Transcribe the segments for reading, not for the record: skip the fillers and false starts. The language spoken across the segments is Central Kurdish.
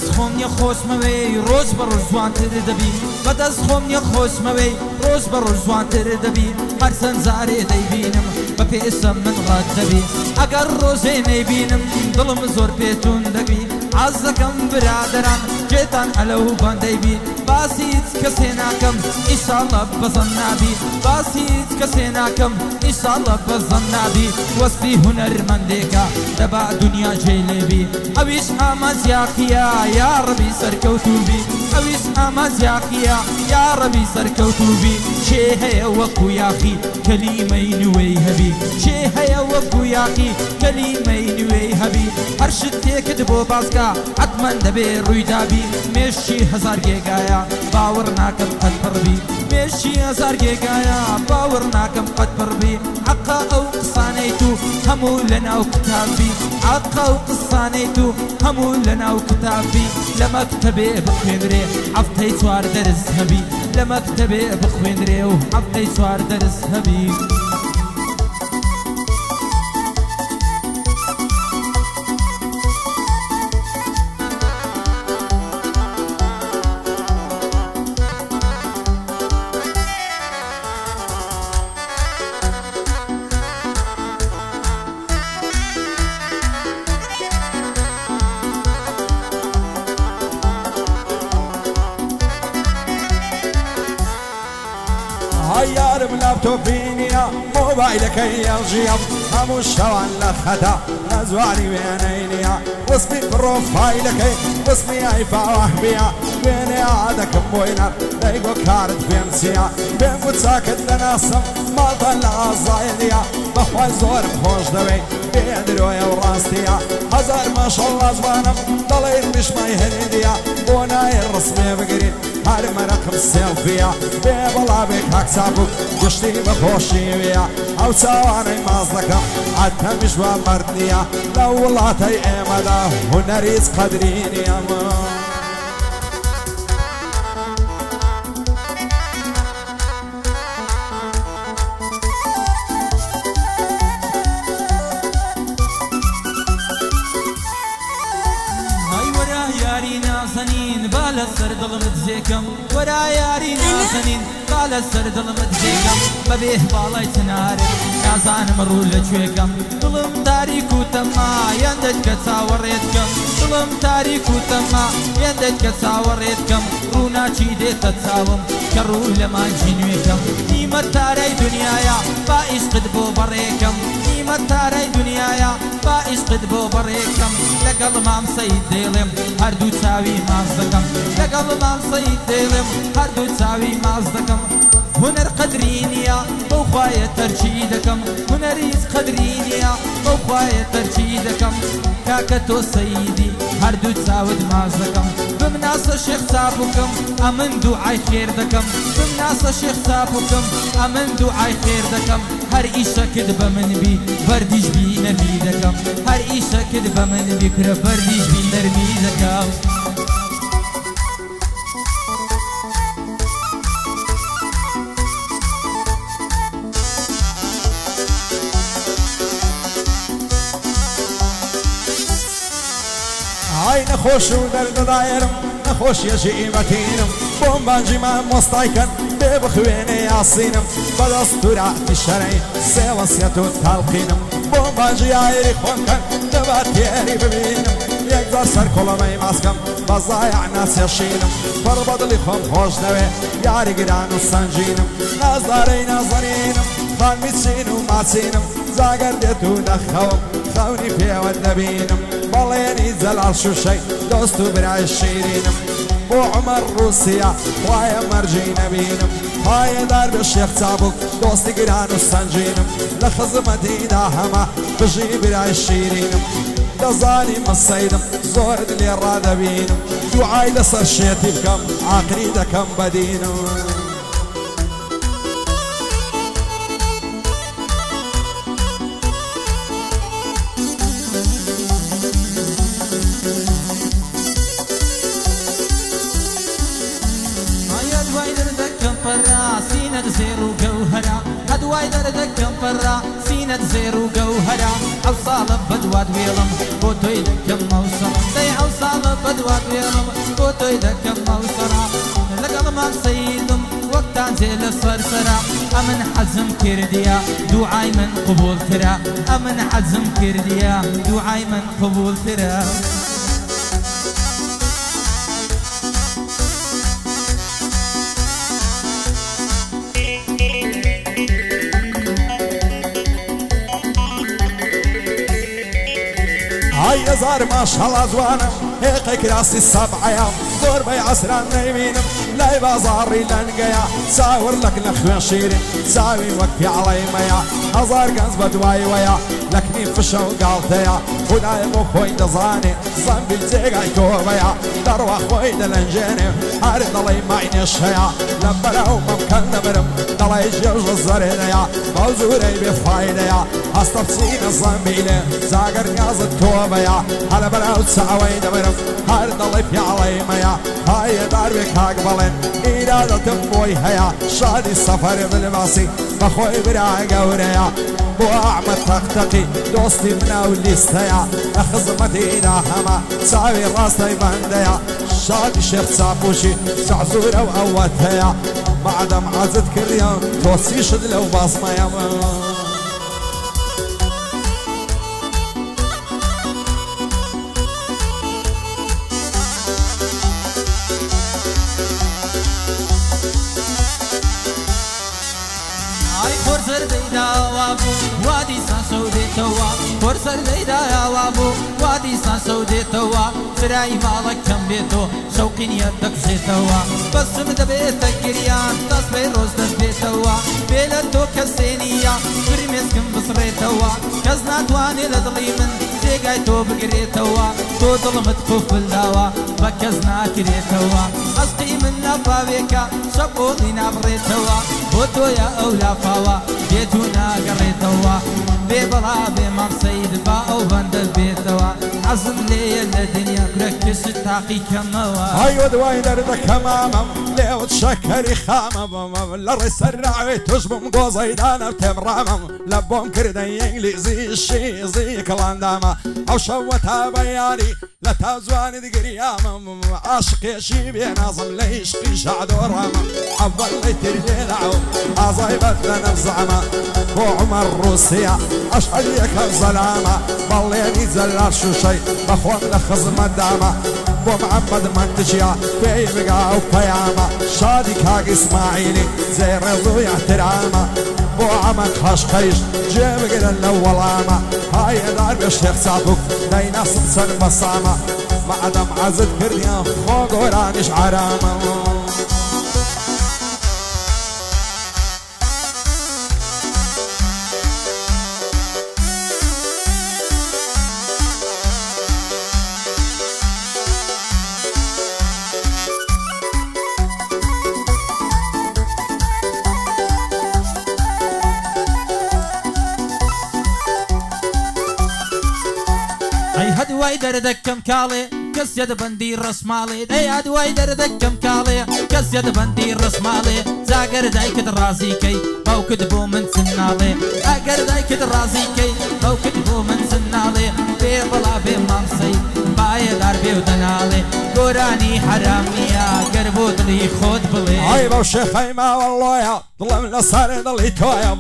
بەدەست خۆم نیە خۆشمەوەی ڕۆژ بە ڕۆژ جوانتر دەبی بەدەست خۆم نیە خۆشمەوەی ڕۆژ بە ڕۆژ جوانتر دەبی هەر چەند جارێ دەیبینم بە پێشەم من ڕات دەبی ئەگەر ڕۆژێ نەیبینم دڵم زۆر پێتون دەبی عەز دەکەم برادەران جێتان ئەلەو بەندەی بی باسی هیچ کەسێ ناکەم ئیشاڵڵە بەزەن نابی باسی هیچ کەسێ ناکەم ئیشاڵڵە بەزەن نابی وەسفی هونەرمەندێکە دەبا دنیا جێی لێبی ئەویش ئامانجیاقیە یا ڕەبی سەرکەوتوبی ئەویش ئامانجیاقیە یا ڕەبی سەرکەوتوبی چێ هەیە وەکو یاقی کەلیمەی نوێی هەبی چێ هەیە وەکو یاقی کەلیمەی نوێی هەبی هەر شتێکت بۆ باسکە حتمەن دەبێ ڕوویدابی مێشتی هەزار گێگایە باوەڕ ناکەم قەت پڕبی مێشتی هەزار گێگایە باوەڕ ناکەم قەت پڕبی حەقا ئەو قسانەی تو هەموو لەناو کتابی حەقا ئەو قسانەی تو هەموو لەناو کتابی لە مەکتەبێ بخوێنرێ هەفتەی چوار دەرس هەبی لە مەکتەبێ بخوێنرێ و هەفتەی چوار دەرس هەبی یارم لاپتۆپینیە مۆبایلەکەی ئەڵژیەم هەموو شەوان لە خەتا نەزوانی وێنەی نییە وەسمی پرۆفایلەکەی وەسمی ئایفاوەحبیە وێنەیە دەکەم بۆی نەر دەیگۆ کارت پێم چییە پێم گوت چاکت لەناسم ماڵتان لە ئازایە نییە بەخوای زۆرم خۆش دەوێی بێدرۆیە و ڕاستیە هەزار ماشەڵڵا زوانم دەڵێ میشمای هەرێدیە بۆ نایە ڕسمێ بگرین هەر مەرەقم سێڵفیە بێ بەڵاوێک هاکسابوو گشتی بەخۆشیویە ئەو چاوانەی ماز دەکەم ئەتەمیش وا مەرد نییە لە وڵاتەی ئێمەدا هونەریز قەدری نییەمە لەسەر دڵمت جێکەم وەرا یاری نازەنین با لەسەر دڵمت جێکەم بەبێ باڵای چنارت نازانم ڕوو لەکوێکەم دڵم تاریک و تەما یەندت کە چاوەڕێتکەم دڵم تاریک و تەما یەندت کە چاوەڕێتکەم ڕوو ناچی دێتە چاوم کە ڕوو لە مانجی نوێکەم نیمە تارەی دنیایە با ئیشقت بۆ بەڕێکەم نیمە تارەی دنیایە با ئیشقت بۆ بەڕێکەم لەگەڵ مامسەی دێڵێم هەردوو چاوی ماز دەکەم لەگەڵ مامسەی دێڵێم هەردوو چاوی ماز دەکەم هونەر قەدری نییە بەو خوایە تەرچی دەکەم هونەریز قەدری نییە بەو خوایە تەرچی دەکەم کاکە تۆ سەیدی هەردوو چاوت ماز دەکەم بمناسە شێخ چاپوکەم ئەمن دوعای خێر دەکەم بمناسە شێخ چاپوکەم ئەمن دوعای خێر دەکەم هەر ئیشەکت بە من بی بەردیش بی نەرمی دەکەم هەر ئیشەکت بە من بی کرە بەردیش بی نەرمی دەکەم ئای نەخۆش و دەردەدایرم نەخۆشیەشی بەتینم بۆم بانجیمان مۆستایکەن بێ بخوێنێ یاسینم بەدەستوراتی شەرەی سێوەسیەت و تاڵقینم بۆم بانجی یایری خۆمکەن دەبات تێری ببینم یەکجار سەر کۆڵەمەی ماسکەم بەزایع ناسێشینم پڕ بە دڵی خۆم خۆش دەوێ یاری گران و سەنجینم نازدارەی نازەنینم خانمیچین و ماچینم زاگەر دێت و دەخەوم خەونی پێوە دەبینم بەڵێنی جەلال شوشەی دۆست و برای شیرینم بۆ عومەر ڕووسیا وایە مەرجی نەبینم پایەدار بە شێخ چابوک دۆستی گران و سەنجینم لە خزمەتیدا هەمە بژی برای شیرینم دەزانی مەسەیدم زۆرت لێ ڕادەبینم دوعای لەسەر شێتی بکەم عاقری دەکەم بەدینم هەدوای دەردەکەم پەڕا سینەت زێر و گەوهەرا ئەو ساڵە بەدوات وێڵم بۆ تۆی دەکەم مەوسەڕا دەی ئەو ساڵە بەدوات وێڵم بۆ تۆی دەکەم مەوسەڕا لەگەڵمان سەیدم وەکتان جێ لە سەرسەرا ئەمن حەزم کردیە دوعای من قبولترە ئەمن حەزم کردیە دوعای من قبولترە هاي زار ما شاء الله زوانم هيك راسي السبعة دور بي عسران نيمينم لا بازاري لنقيا ساور لك نخوين شيرين ساوي وقتي علي ميا هزار قنز بدواي ويا لكني فشو قالتيا ولا يبو خوي دزاني صنبي التيقاي كوبيا دروا خوي دلنجيني هارد الله معيني الشيا لبرا وممكن نبرم دلي جوج الزرينيا موزوري بفايديا استفسين الصنبيلي زاقر قاز التوبيا هلا برا وتسعوي دبرم هارد الله في علي ميا هاي داربك هاقبلن إرادة تنبوي هيا شادي السفر بالماسي بخوي برا قوريا بو أعمى تقتقي دوستي منا والليستيا أخزمتي داهما ساوي راستي بنديا شادي شيخ سابوشي سعزورة وقوتها بعد عزت كل يوم توصي شد لو باصمة يا فرسر ديدا وابو وادي ساسودي توا فرسر ديدا وابو وادي ساسودي توا سراي مالك كم بيتو شوقين يدك زيتوا بس مد بيتك جريان تصبي روز دس بيتوا بيلتو كسينيا برميز كم بصريتوا كزنا تواني لدليمن تيجاي تو بقريتوا تو ظلمت كوف الدوا بكزنا كريتوا اسقي من نفاويكا شبوطي نابريتوا بوتو يا أولا فاوا بيتونا قريتوا بيبلا بمام سيد باو بندل بيتوا عزم لي الدنيا بركز تاقي كموا هاي ودواي دردك كمامم ليو تشكري خامم لرس الرعوي تشبم قوزي دانا بتمرامم لبوم كردي انجليزي شي زي كلانداما او شوتها بياني لا تازواني دقريامم عاشق شي بينازم ليشقي شعد ورامم اول ليتر لعوم عزايبت لنا بزعمة بو عمر روسيا اشعل يك الظلامة بالليني زلار شو شي بخوان لخزم الدامة بو محمد منتجيا في بقى وقيامة شادي كاق اسماعيلي زي رضو احترامة بو عمك خش خيش جيب قل الاول عامة هاي دار بالشيخ سابق دينا سمسن بصامة معدم عزد كرديان فوق ورانش عرامة هدواي دردك كم كالي كس يد بندي رسمالي دي هدواي دردك كم كالي كس يد بندي رسمالي زاقر دايك درازي كي باو كدبو من سنالي اقر دايك درازي كي باو كدبو من سنالي بي بلا بي مامسي باي دار بي ودنالي قراني حرامية قربوت لي خود بلي هاي باو شيخي ما والله يا ظلم نصار ضلي تويا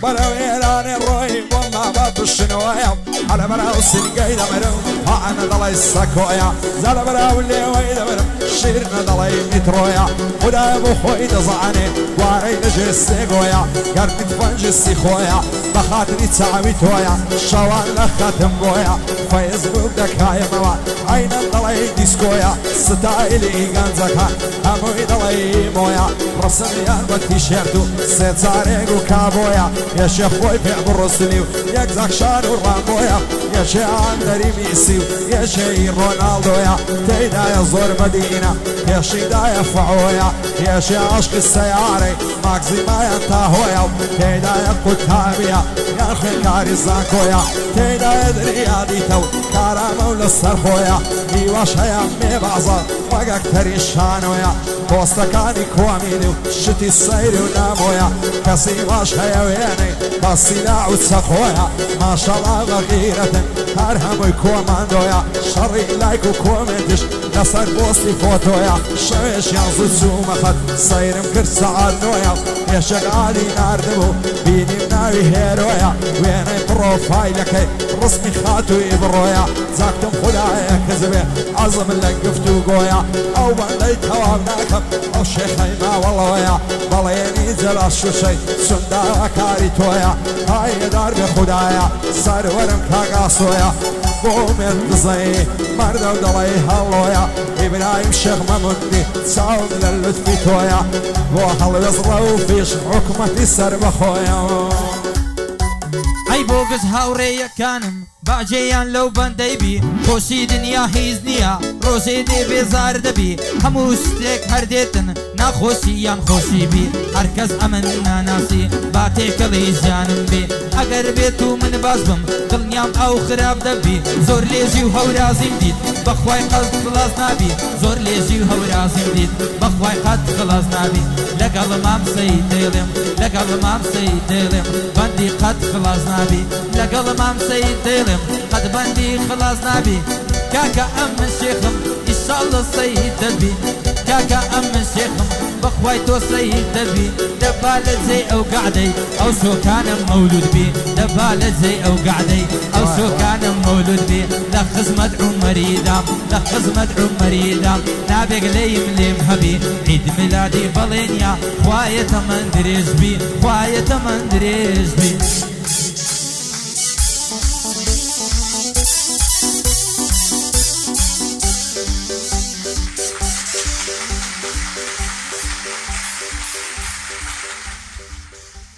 براويراني الروي وما باب الشنويا على براو سنقاي دمرو فانا ضلي السكويا زال براو اللي ويدا مرو شيرنا ضلي مترويا ودا ابو خوي دزعني واري نجي السيقويا قربي تفنجسي خويا بخاطري تعوي تويا شوان لخاتم بويا فيسبوك دك هاي موا عين ضلي ديسكويا ستايلي غانزكا اموي ضلي مويا رسميان بالتيشيرتو سيت زاريق وكابويا يا شيخ خوي بيع بالرسليو ياك زاكشان ورامبويا يا شي عندري ميسيو يا شي رونالدويا تيدا يا زور مدينة يا شي دايا فعويا يا شي عشق السياري ماكزي ما ينتهويا تيدا يا قتابيا يا اخي كاري زاكويا تيدا يا دريادي تو كارامو للصرفويا ايوا شيا مي بعضا وقاك تريشانويا بوستكاني كواميني وشتي السير ونامويا كسي واش هيا وياني بسيلا وتسقويا ما شاء الله غيرة هرهم كوماندويا شري لايك وكومنتش لسر بوستي فوتويا شويش ينزل سوما خد سيرم كرس عالنويا يا شغالي ناردبو بيني مناوي هيرويا ويني بروفايلك رسمي خاتوي برويا زاكتم خدايا كذبي عظم اللي قفتو قويا او بندي توابناكم او شيخي ما والله ويا بليني زل شوشي سندا كاري تويا هاي دار بخدايا صار ورم كاقاسويا بومن دزي مرد ودلي هالويا ابراهيم شيخ ممدي تساوم للطفي تويا وحل يزرو فيش حكمتي سر بخويا ئەی بۆ گەز هاوڕێیەکانم باجێیان لەو بەندەی بی خۆشی دنیا هیچ نییە ڕۆژێ دێ بێزار دەبی هەموو شتێک هەردێتن ناخۆشی یان خۆشی بی هەرکەس ئەمن ناناسی با تێکەڵی ژیانم بێ ئەگەر بێت و من باش بم دڵنیام ئەو خراپ دەبی زۆر لێژی و هەورازیم دیت بەخوای قەت خلاص نابی زۆر لێژی و هەورازیم دیت بەخوای قەت خلاص نابی لەگەڵ مامسەی دێڵێم لەگەڵ مامسەی دێڵێم بەندی قەت خلاص نابی لەگەڵ مامسەی دێڵێم قەت بەندی خلاص نابی کاکە ئەم من شێخم ئیشاڵڵە سەید دەبی کاکە ئەم من شێخم بەخوای تۆ سەید دەبی دەبا لە جێ ئەو گعدەی ئەو شۆکانم مەولود بی دەبا لە جێ ئەو گعدەی ئەو شۆکانم مەولود بی لە خزمەت عومەریدام لە خزمەت عومەریدام نابێک لێیم لێم هەبی عید میلادی بەڵێنیا خوایەتە من درێژ بی خوایەتە من درێژ بی